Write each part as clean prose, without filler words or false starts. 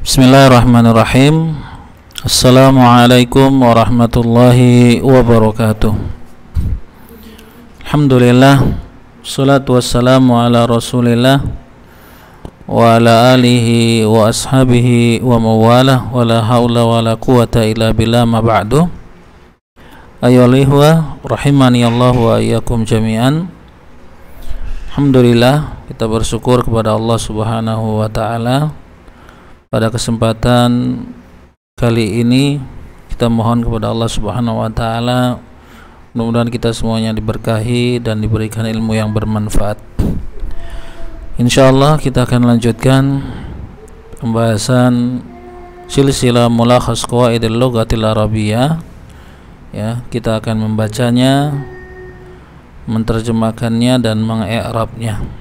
Bismillahirrahmanirrahim. Assalamualaikum warahmatullahi wabarakatuh. Alhamdulillah, salatu wassalamu ala rasulillah wa ala alihi wa ashabihi wa mawalah, wa la hawla wa la quwata illa billah, ma ba'du. Ayyuhal ihwa rahimani Allah wa iyyakum jami'an. Alhamdulillah, kita bersyukur kepada Allah Subhanahu wa taala. Pada kesempatan kali ini kita mohon kepada Allah Subhanahu wa taala, mudah-mudahan kita semuanya diberkahi dan diberikan ilmu yang bermanfaat. Insyaallah kita akan lanjutkan pembahasan silsilah mulakhas qawaidil lughatil arabiyyah. Ya, kita akan membacanya, menerjemahkannya dan mengi'rabnya.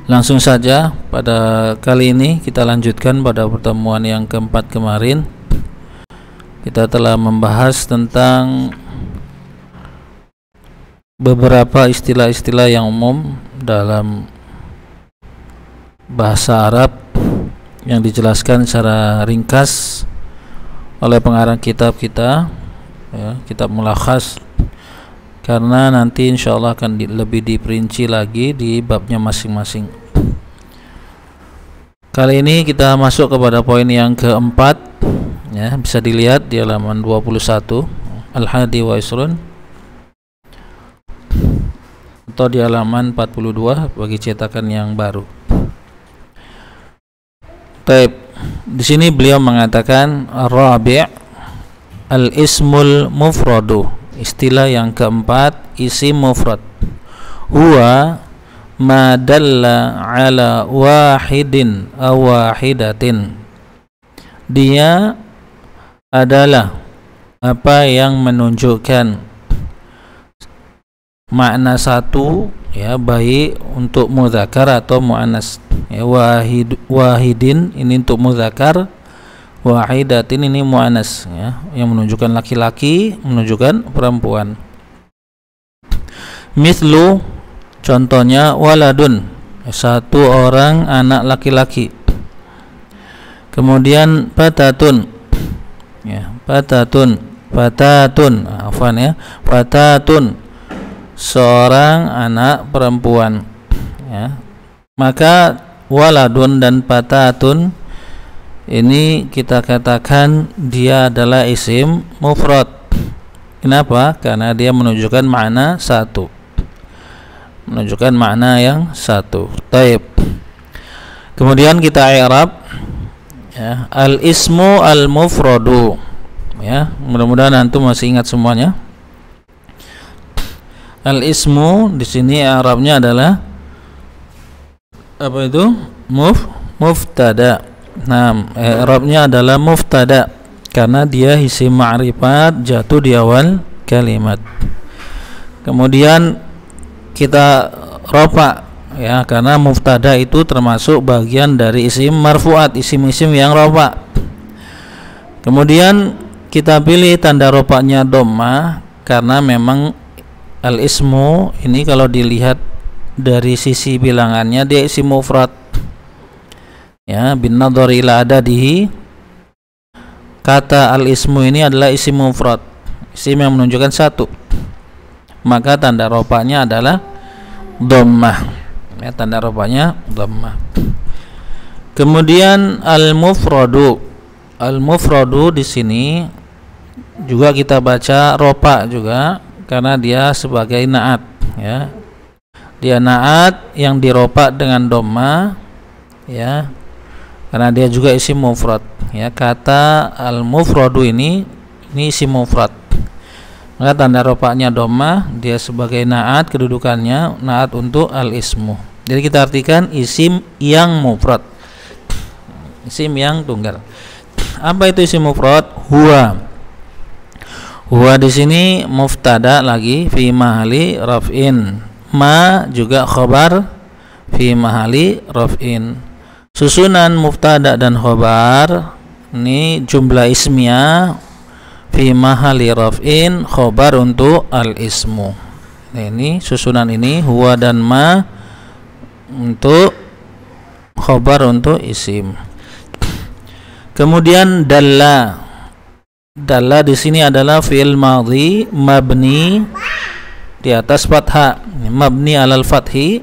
Langsung saja, pada kali ini kita lanjutkan pada pertemuan yang keempat kemarin. Kita telah membahas tentang beberapa istilah-istilah yang umum dalam bahasa Arab yang dijelaskan secara ringkas oleh pengarang kitab kita, ya, kitab Mulakhas, karena nanti insyaallah akan lebih diperinci lagi di babnya masing-masing. Kali ini kita masuk kepada poin yang keempat, ya, bisa dilihat di halaman 21 Al-Hadi wa Isrun, atau di halaman 42 bagi cetakan yang baru. Taib. Di sini beliau mengatakan Rabi' al-ismul mufradu, istilah yang keempat, isim mufrad. Huwa ma dalla ala wahidin aw wahidatin. Dia adalah apa yang menunjukkan makna satu, ya, baik untuk mudzakkar atau muannas. Ya, wahidin ini untuk mudzakkar, wahidatin ini muannas, ya, yang menunjukkan laki-laki, menunjukkan perempuan. Mislu, contohnya, waladun, satu orang anak laki-laki. Kemudian batatun, ya, batatun, afwan, ya, batatun, seorang anak perempuan, ya. Maka waladun dan batatun ini kita katakan dia adalah isim mufrad. Kenapa? Karena dia menunjukkan makna satu, menunjukkan makna yang satu. Taib. Kemudian kita i'rab, ya, al-ismu al-mufradu, ya, mudah-mudahan antum masih ingat semuanya. Al-ismu di sini i'rabnya adalah apa itu? Muftada. Nah, i'rabnya adalah muftada karena dia isim ma'rifat jatuh di awal kalimat. Kemudian kita rofa, ya, karena muftada itu termasuk bagian dari isim marfuat, isim-isim yang rofa. Kemudian kita pilih tanda rofanya dhammah karena memang al-ismu ini kalau dilihat dari sisi bilangannya dia isim mufrad, ya, bin nadhari ila adadihi. Kata al-ismu ini adalah isim mufrad, isim yang menunjukkan satu, maka tanda rofanya adalah dhammah, ya, tanda rofanya dhammah. Kemudian al-mufradu, al-mufradu di sini juga kita baca rofa juga karena dia sebagai naat, ya, dia naat yang dirofa dengan dhammah, ya, karena dia juga isim mufrad, ya. Kata al-mufradu ini isim mufrad, maka tanda rofanya dhammah, dia sebagai naat, kedudukannya naat untuk al-ismu. Jadi kita artikan isim yang mufrad, isim yang tunggal. Apa itu isim mufrad? Huwa. Huwa di sini muftada lagi fi mahali raf'in. Ma juga khabar fi mahali raf'in. Susunan muftada dan khabar ini jumlah ismiyah fi mahali raf'in, khabar untuk al-ismu. Nah, ini susunan ini huwa dan ma untuk khabar untuk isim. Kemudian dalla. Dalla di sini adalah fi'il madhi mabni di atas fathah, mabni alal fathi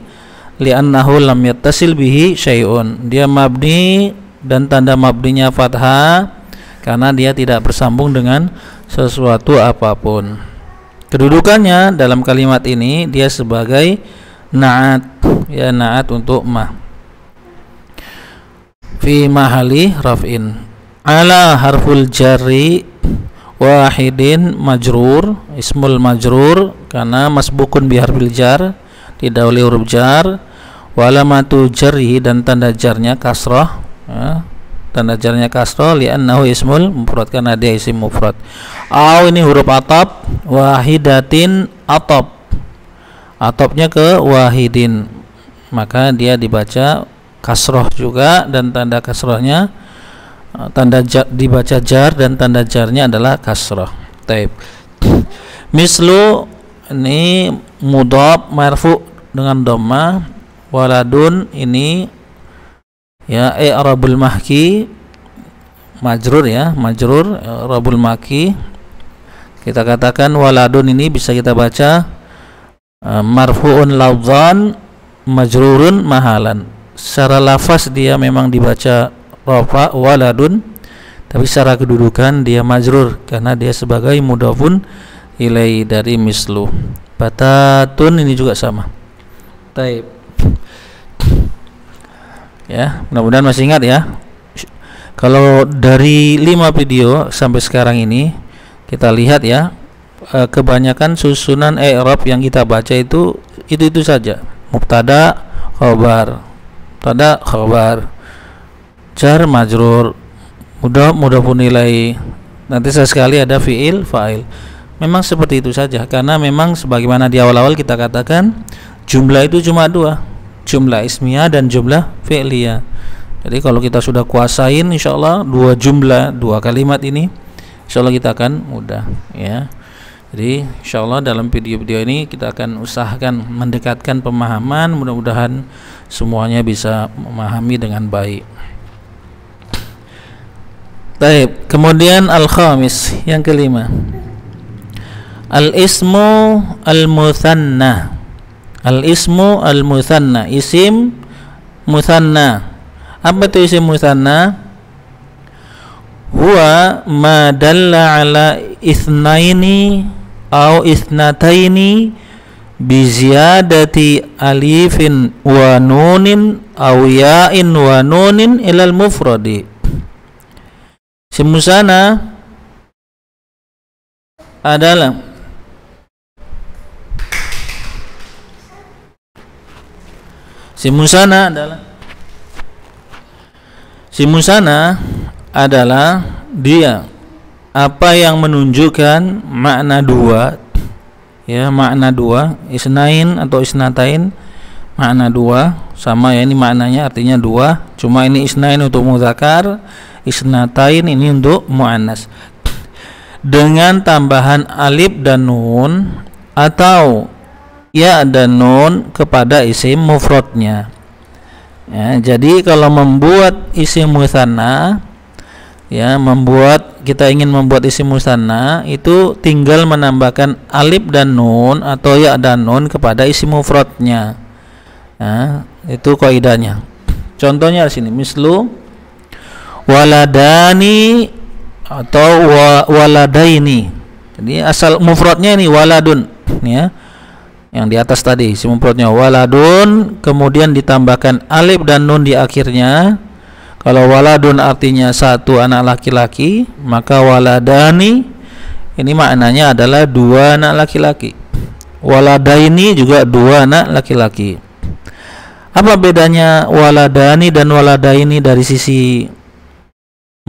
li'annahu lam yattasil bihi syai'un. Dia mabni dan tanda mabninya fathah karena dia tidak bersambung dengan sesuatu apapun. Kedudukannya dalam kalimat ini dia sebagai na'at, ya, na'at untuk ma. Fi mahali raf'in. Ala harful jarri wahidin majrur, ismul majrur karena masbukun bi harfil jar, didahului huruf jar. Wa alamatu jarri dan tanda jarnya kasrah, ya, tanda jarnya kasrah li'annahu ismul mufrad karena dia isim mufrad. Aw ini huruf atop, wahidatin atop, atopnya ke wahidin, maka dia dibaca kasrah juga dan tanda kasrahnya tanda dibaca jar dan tanda jarnya adalah kasrah. Taib. Mislu ini mudhaf marfu dengan dhamma, waladun ini ya i'rabul mahki majrur, ya, majrur i'rabul mahki. Kita katakan waladun ini bisa kita baca marfu'un lafzan majrurun mahalan. Secara lafaz dia memang dibaca rafa waladun, tapi secara kedudukan dia majrur karena dia sebagai mudhafun ilai dari mislu. Batatun ini juga sama. Taib. Ya, mudah-mudahan masih ingat ya. Kalau dari 5 video sampai sekarang ini kita lihat ya, kebanyakan susunan i'rab yang kita baca itu saja. Mubtada, khabar, mubtada, khabar, jar, majrur, mudhafun ilaih. Nanti sekali ada fi'il, fa'il. Memang seperti itu saja karena memang sebagaimana di awal-awal kita katakan jumlah itu cuma 2. Jumlah ismiyah dan jumlah fi'liyah. Jadi kalau kita sudah kuasain insyaallah 2 jumlah, 2 kalimat ini, insyaallah kita akan mudah, ya. Jadi insyaallah dalam video-video ini kita akan usahakan mendekatkan pemahaman, mudah-mudahan semuanya bisa memahami dengan baik. Baik, kemudian al-khamis, yang kelima. Al-ismu al-mutsanna. Al-ismu al-mutsanna, isim mutsanna. Apa itu isim mutsanna? Huwa ma dalla ala itsnaini au itsnataini bi ziyadati alifin wa nunin au ya'in wa nunin ilal mufradi. Isim mutsanna adalah Simusana adalah dia apa yang menunjukkan makna 2, ya, makna 2, isnain atau isnatain, makna 2 sama ya, ini maknanya artinya 2, cuma ini isnain untuk muzakkar, isnatain ini untuk muannas, dengan tambahan alif dan nun atau ya dan nun kepada isim mufradnya. Ya, jadi kalau membuat isim mutsanna, ya, kita ingin membuat isim mutsanna itu tinggal menambahkan alif dan nun atau ya dan nun kepada isim mufradnya. Ya, itu kaidahnya. Contohnya di sini mislu waladani atau waladaini. Jadi asal mufradnya ini waladun, ya, yang di atas tadi isim mufradnya waladun, kemudian ditambahkan alif dan nun di akhirnya. Kalau waladun artinya 1 anak laki-laki, maka waladani ini maknanya adalah 2 anak laki-laki. Waladaini juga 2 anak laki-laki. Apa bedanya waladani dan waladaini dari sisi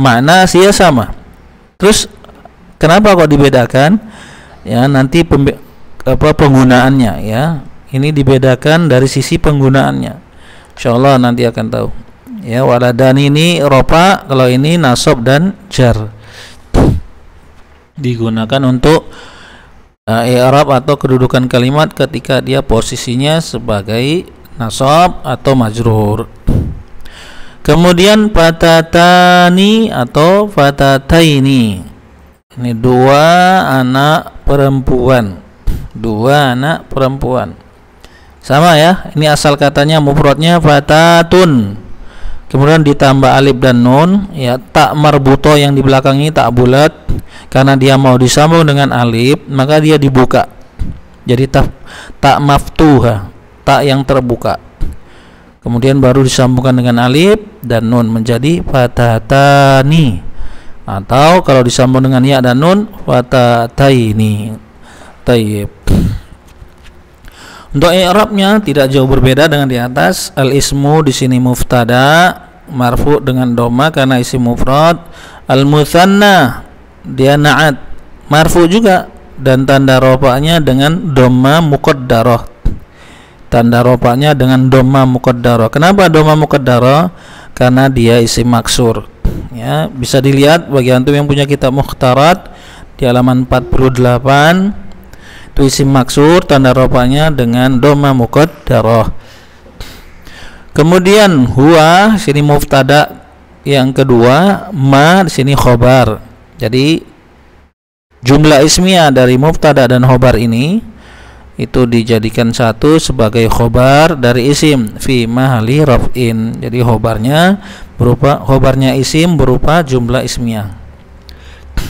makna? Sih sama. Terus kenapa kok dibedakan? Ya, nanti penggunaannya, ya. Ini dibedakan dari sisi penggunaannya. Insyaallah nanti akan tahu. Ya, waladani ini rofa, kalau ini nasab dan jar. Digunakan untuk i'rab atau kedudukan kalimat ketika dia posisinya sebagai nasab atau majrur. Kemudian fatatani atau fatataini. Ini dua anak perempuan. Dua anak perempuan. Sama ya, ini asal katanya mufradnya fatatun. Kemudian ditambah alif dan nun, ya tak marbuto yang di belakang ini tak bulat karena dia mau disambung dengan alif, maka dia dibuka. Jadi tak maftuha, tak yang terbuka. Kemudian baru disambungkan dengan alif dan nun menjadi fatatani. Atau kalau disambung dengan ya dan nun fatataini. Tayyib. Untuk i'rabnya tidak jauh berbeda dengan di atas. Al-ismu di sini muftada marfu dengan dhamma karena isim mufrad. Al-mutsanna dia na'at marfu juga dan tanda rafa'nya dengan dhamma muqaddarah. Tanda rafa'nya dengan dhamma muqaddarah. Kenapa dhamma muqaddarah? Karena dia isim maksur. Ya, bisa dilihat bagi antum yang punya kitab Mukhtarat di halaman 48. Itu isim maksur, tanda rafa'nya dengan dhamma muqaddarah. Kemudian huwa sini mubtada yang kedua, ma di sini khobar. Jadi jumlah ismiyah dari mubtada dan khobar ini itu dijadikan satu sebagai khobar dari isim fi mahali raf'in. Jadi khobarnya isim berupa jumlah ismiyah.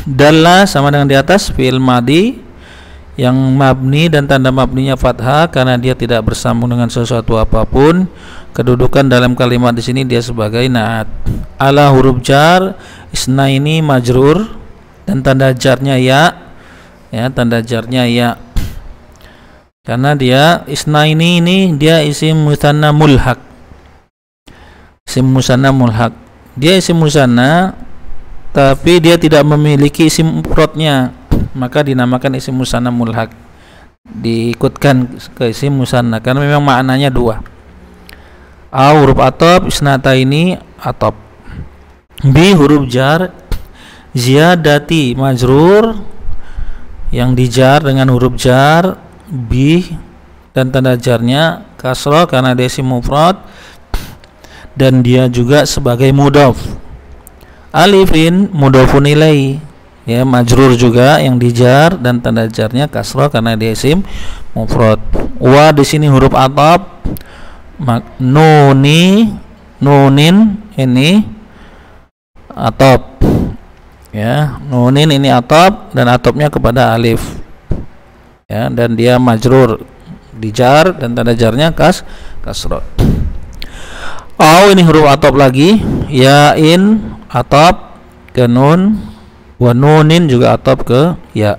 Dalla sama dengan di atas fi'il madi yang mabni dan tanda mabninya fathah karena dia tidak bersambung dengan sesuatu apapun. Kedudukan dalam kalimat di sini dia sebagai naat. Ala huruf jar, isna ini majrur dan tanda jarnya ya. Ya, tanda jarnya ya. Karena dia isna ini dia isim musanna mulhaq. Isim musanna mulhaq. Dia isim musanna tapi dia tidak memiliki isim mufradnya, maka dinamakan isim musanna mulhaq, diikutkan ke isim musanna karena memang maknanya dua. A huruf atop isnata ini atop. B huruf jar ziyadati majrur yang dijar dengan huruf jar B dan tanda jarnya kasrah karena dia isim mufrad dan dia juga sebagai mudhaf. Alifin mudhafun ilaihi, ya majrur juga yang dijar dan tanda jarnya kasrah karena dia isim mufrad. Wa di sini huruf ataf, nunin ini ataf, ya nunin ini ataf dan atafnya kepada alif, ya dan dia majrur dijar dan tanda jarnya kasrah. Au ini huruf ataf lagi, yain ataf ke nun, wa nunin juga ataf ke ya.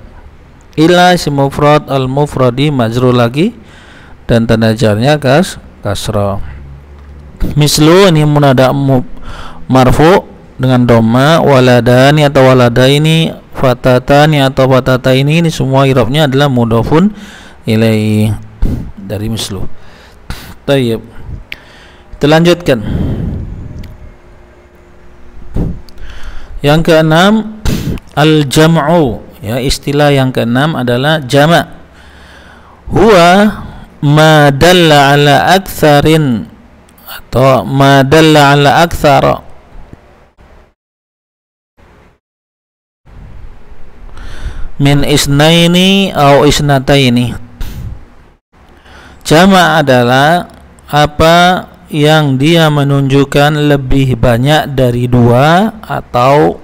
Ila isim mufrad al mufradi majrur lagi dan tanda jarnya kasrah. Mislu ini munada marfu dengan dhamma, waladani atau waladaini, fatatani atau fatataini, ini semua i'rabnya adalah mudhafun ilaihi dari mislu. Tayyib. Kita lanjutkan. Yang keenam al-jam'u, ya istilah yang keenam adalah jama'. Huwa ma dalla ala aktsarin atau ma dalla ala aktsara min isnaini atau isnataini. Jama' adalah apa yang dia menunjukkan lebih banyak dari dua atau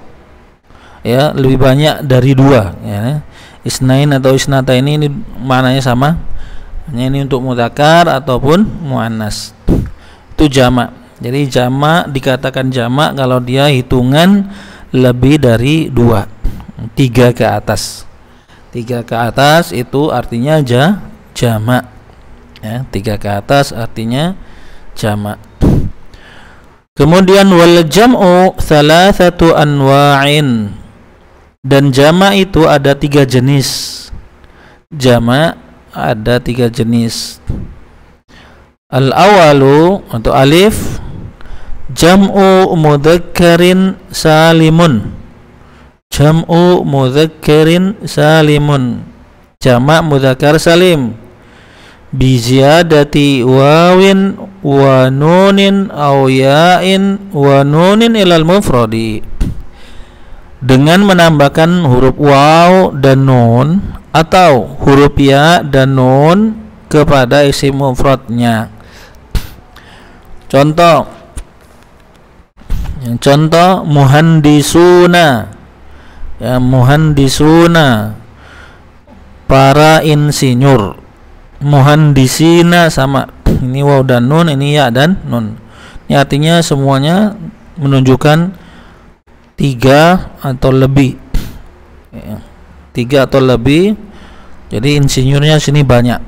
ya lebih banyak dari dua, ya. Isnain atau isnata ini maknanya sama, hanya ini untuk mudzakkar ataupun muannas, itu jamak. Jadi jamak dikatakan jamak kalau dia hitungan lebih dari dua, 3 ke atas. 3 ke atas itu artinya jamak, ya 3 ke atas artinya jamak. Kemudian wal jam'u thalathatu anwa'in, dan jamak itu ada 3 jenis. Jamak ada 3 jenis. Al awalu untuk alif, jam'u mudzakkarin salimun. Jam'u mudzakkarin salimun, jamak mudzakkar salim. bi ziyadati wawin wa nunin aw ya'in wa nunin ilal mufradi, dengan menambahkan huruf waw dan nun atau huruf ya dan nun kepada isim mufradnya. Contoh muhandisuna, ya, muhandisuna para insinyur. Muhandisina sama, ini waw dan nun, ini ya dan nun. Ini artinya semuanya menunjukkan 3 atau lebih, ya, 3 atau lebih. Jadi insinyurnya sini banyak,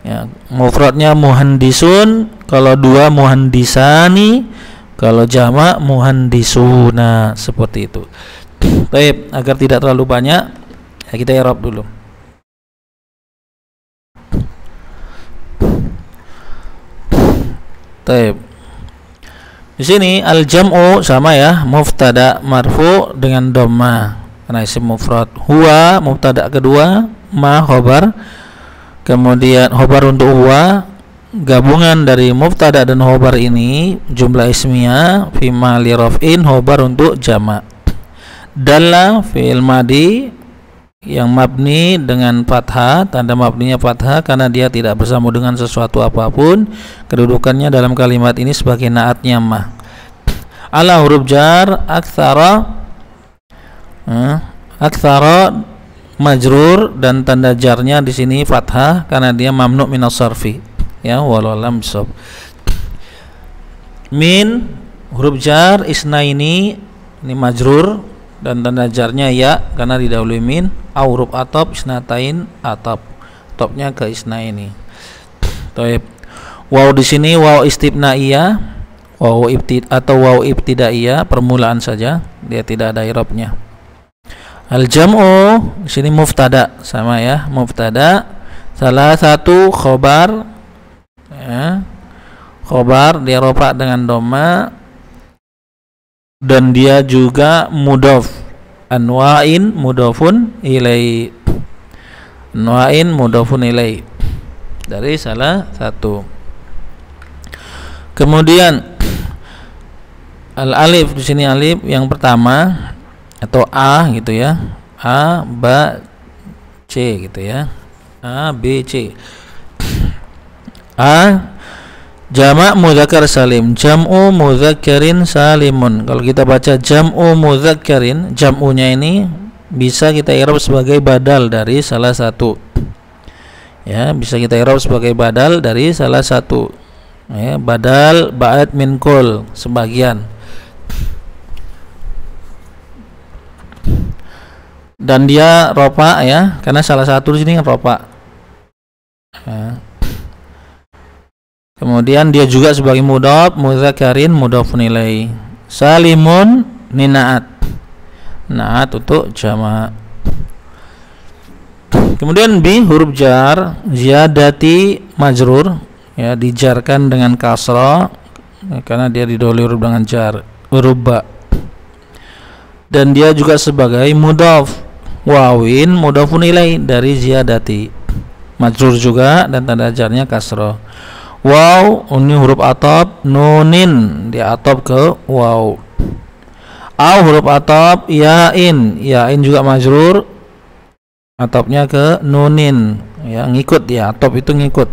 ya. Mufradnya muhandisun, kalau 2 muhandisani, kalau jamak muhandisuna, seperti itu. Baik, agar tidak terlalu banyak, ya, kita i'rab dulu. Baik. Di sini al-jam'u sama, ya, mubtada marfu dengan dhamma karena isim mufrad. Huwa mubtada kedua, ma khobar. Kemudian khobar untuk huwa, gabungan dari mubtada dan khobar ini jumlah ismiyah, fi mahali raf'in, khobar untuk jamak. Dalla fi'il madi yang mabni dengan fathah, tanda mabninya fathah karena dia tidak bersambung dengan sesuatu apapun. Kedudukannya dalam kalimat ini sebagai naatnya mah. Ala huruf jar aktsara, aktsara majrur dan tanda jarnya di sini fathah karena dia mamnu minas sarfi, ya, walau lam bisab. Min huruf jar isnaini, ini majrur dan tanda jarnya ya karena didahului min. Au huruf atop isnatain, atop, topnya ke isnaini. Taib. Waw di sini waw istibnaiyah, waw ibtidaiyah, permulaan saja, dia tidak ada i'rabnya. Al jam'u di sini mubtada sama, ya, mubtada, salah satu khobar, ya, khobar dia rofa dengan dhamma dan dia juga mudhaf. Anwa'in mudhafun ilai, anwa'in mudhafun ilai, dari salah satu. Kemudian al alif di sini, alif yang pertama atau a gitu, ya, a b c gitu, ya, a b c. A jamak mudzakkar salim, jam'u mudzakkarin salimun. Kalau kita baca jam'u mudzakkarin, jam'unya ini bisa kita i'rab sebagai badal dari salah satu, ya, bisa kita i'rab sebagai badal dari salah satu, ya, badal ba'd min kul, sebagian. Dan dia rofa, ya, karena salah satu di sini rofa, ya. Kemudian dia juga sebagai mudhaf, mudzakkarin mudhafun ilaihi. Salimun ni naat, naat untuk jamak. Kemudian bi huruf jar ziyadati majrur, ya, dijarkan dengan kasrah karena dia didahului huruf dengan jar, huruf ba. Dan dia juga sebagai mudhaf, wawin mudhafun ilaihi dari ziyadati, majrur juga dan tanda jarnya kasrah. Waw ini huruf atop, nunin dia atop ke waw. Au huruf atop, yain, yain juga majrur, atopnya ke nunin, ya, ngikut, ya, atop itu ngikut.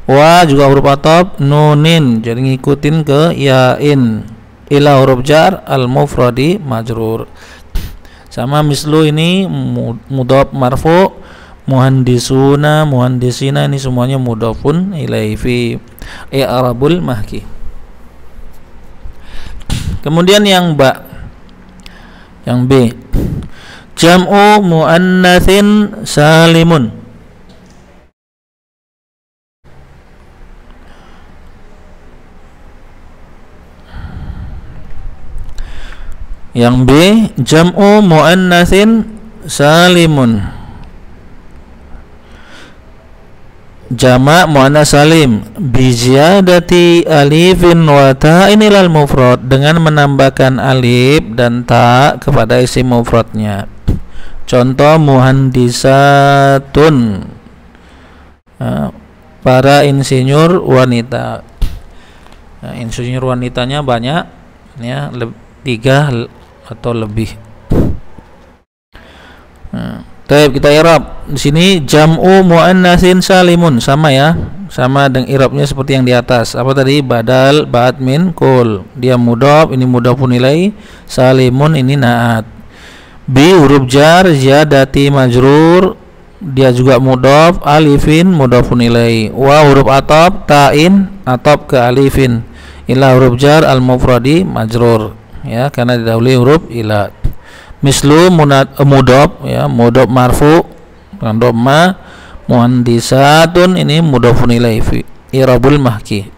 Wa juga huruf atop, nunin, jadi ngikutin ke yain. Ila huruf jar al mufradi majrur. Sama mislu ini mudhaf marfu, muhandisuna, muhandisina, ini semuanya mudhafun ilaihi fi i'rabul mahki. Kemudian yang ba, yang b, jam'u muannatsin salimun. Yang b, jam'u muannatsin salimun, jamak muannas salim bi ziyadati alifin wa ta'in ilal mufrad, dengan menambahkan alif dan ta kepada isim mufradnya. Contoh muhandisatun, para insinyur wanita. Insinyur wanitanya banyak ya, 3 atau lebih. Baik, kita i'rab. Di sini jam'u muannatsin salimun, sama ya. Sama dengan i'rabnya seperti yang di atas. Apa tadi? Badal ba'd min kul. Dia mudhaf, ini mudhafun ilaih. Salimun ini na'at. Bi huruf jar ziyadati majrur, dia juga mudhaf, alifin mudhafun ilaih. Wa huruf ataf ta'in ataf ke alifin. Ila huruf jar al mufradi majrur ya, karena didahului huruf ila. Mislu mudhaf ya, mudhaf marfu dengan dhamma. Muhandisatun ini mudhafun ilaih fi i'rabul mahki.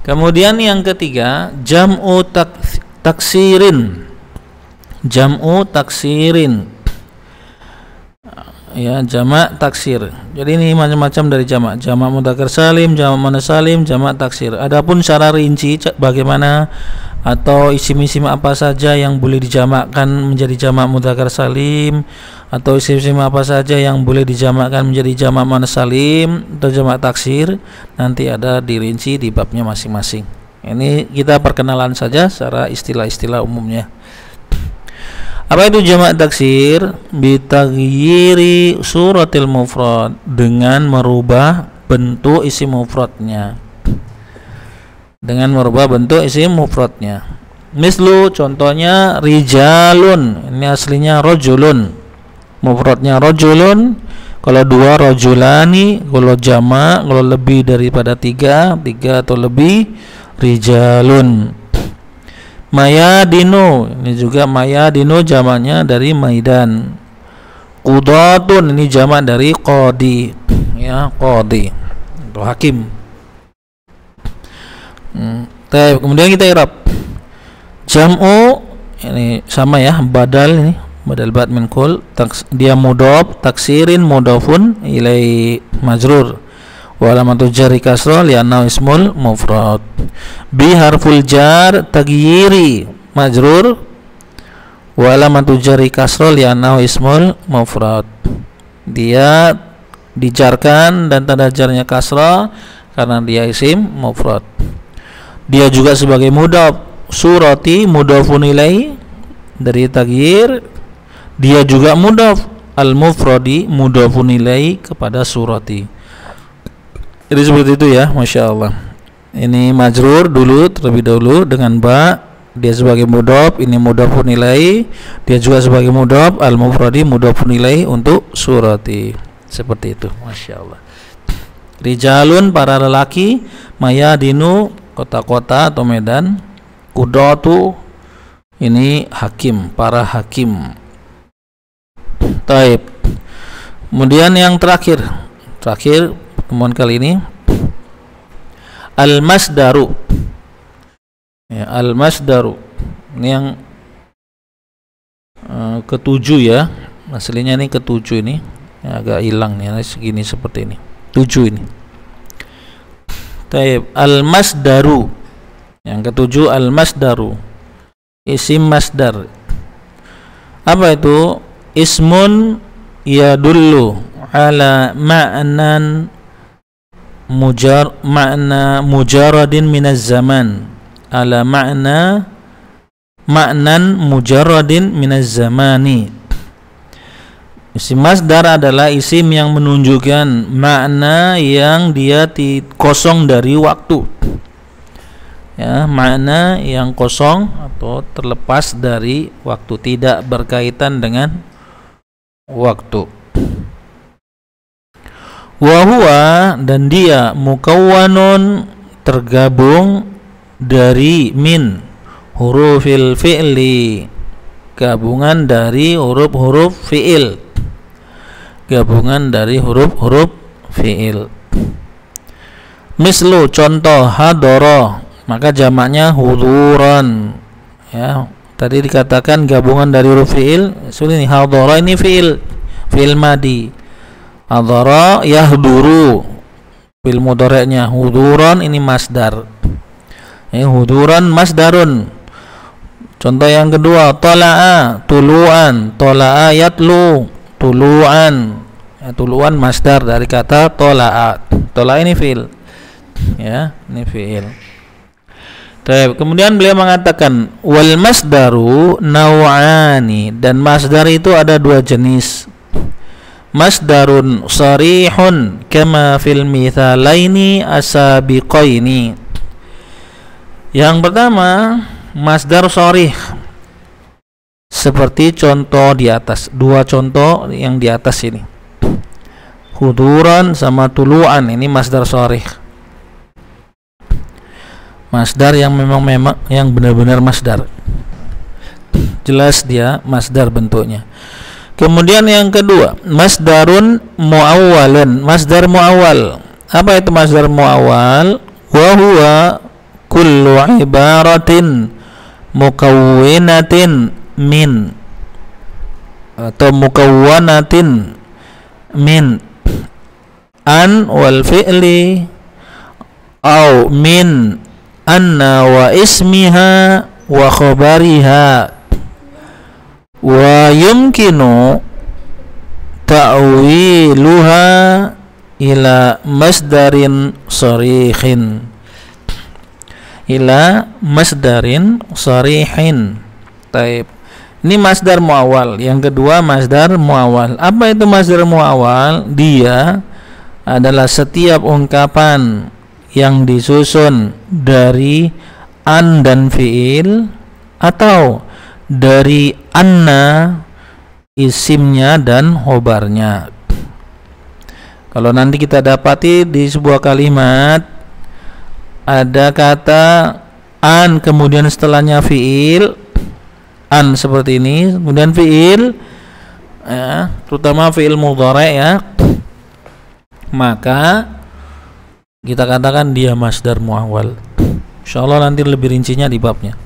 Kemudian yang ketiga jam'u taksirin. Jam'u taksirin ya, jamak taksir. Jadi ini macam-macam dari jamak. Jamak mudzakkar salim, jamak muannats salim, jamak taksir. Adapun secara rinci bagaimana atau isim-isim apa saja yang boleh dijamakkan menjadi jamak mudzakkar salim, atau isim-isim apa saja yang boleh dijamakkan menjadi jamak muannats salim atau jamak taksir, nanti ada dirinci di babnya masing-masing. Ini kita perkenalan saja secara istilah-istilah umumnya. Apa itu jamak taksir? Bitaghyiri suratil mufrad, dengan merubah bentuk isim mufradnya. Dengan merubah bentuk isim mufradnya. Mislu, contohnya rijalun, ini aslinya rajulun, mufradnya rajulun. Kalau 2 rajulani, kalau jamak, kalau lebih daripada 3 atau lebih, rijalun. Mayadinu, ini juga mayadinu jamaknya dari maidan. Qudatun, ini jamak dari qadi ya, qadi atau hakim. Kemudian kita i'rab. Jam'u ini sama ya, badal, ini badal ba'd min kul, dia mudhaf, taksirin mudhafun ilai majrur. Wa alamatu jarri kasrah li'annahu ismul mufrad. Bi harful jar taghyiri majrur, wa alamatu jarri kasrah li'annahu ismul mufrad. Dia dijarkan dan tanda jarnya kasrah karena dia isim mufrad. Dia juga sebagai mudhaf, surati mudhafun ilaih dari taghyir. Dia juga mudhaf, al mufradi mudhafun ilaih kepada surati. Jadi seperti itu ya, Masya Allah. Ini majrur dulu, terlebih dahulu dengan ba, dia sebagai mudhaf, ini mudhafun ilaih. Dia juga sebagai mudhaf, al mufradi mudhafun ilaih untuk surati. Seperti itu, Masya Allah. Rijalun, para lelaki. Mayadinu, kota-kota atau medan. Qudatu, ini hakim, para hakim. Taib. Kemudian yang terakhir pertemuan kali ini, al-masdaru ya, al-masdaru ini yang ketujuh ya, aslinya ini ketujuh, ini ya, agak hilang nih segini, seperti ini 7 ini. Taib. Al-masdaru yang ketujuh, al-masdaru isim masdar. Apa itu? Ismun yadullu ala ma'nan makna mujarradin minaz zaman, ala ma'nan mujarradin minaz zamani. Isim masdar adalah isim yang menunjukkan makna yang dia kosong dari waktu ya, makna yang kosong atau terlepas dari waktu, tidak berkaitan dengan waktu. Wa huwa, dan dia mukawwanun, tergabung dari min hurufil fi'li, gabungan dari huruf-huruf fi'il, gabungan dari huruf-huruf fi'il. Mislu, contoh, hadara, maka jamaknya huduran ya. Tadi dikatakan gabungan dari huruf fi'il, ini hadara, ini fi'il madi. Hadara yahduru, fil mudhari'nya. Huduran ini masdar ya, huduran masdarun. Contoh yang kedua, tala'a tulu'an, tala'a yatlu tulu'an tuluan masdar dari kata tola'a. Tola'a ini fi'il, ya, ini fi'il. Kemudian beliau mengatakan wal masdaru naw'ani, dan masdar itu ada dua jenis. Masdarun sarihun kama fil mithalaini asabiqaini. Yang pertama masdar sharih, seperti contoh di atas, dua contoh yang di atas ini, huduran sama tuluan, ini masdar sharih, masdar yang memang yang benar-benar masdar, jelas dia masdar bentuknya. Kemudian yang kedua masdarun muawwalun, masdar muawwal. Apa itu masdar muawwal? Wa huwa kullu ibaratin mukawwinatin min atau mukawwanatin min an wal fi'li au min anna wa ismiha wa khabariha wa yumkinu ta'wiluha ila masdarin sharihin, ila masdarin sharihin. Taib. Ini masdar muawwal. Yang kedua masdar muawwal. Apa itu masdar muawwal? Dia adalah setiap ungkapan yang disusun dari an dan fiil, atau dari anna isimnya dan khobarnya. Kalau nanti kita dapati di sebuah kalimat ada kata an, kemudian setelahnya fiil, an seperti ini, kemudian fiil, ya, terutama fiil mudhari', ya, maka kita katakan dia masdar muawwal. Insyaallah nanti lebih rincinya di babnya.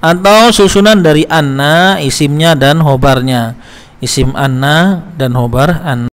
Atau susunan dari anna isimnya dan khobarnya, isim anna dan khobar anna.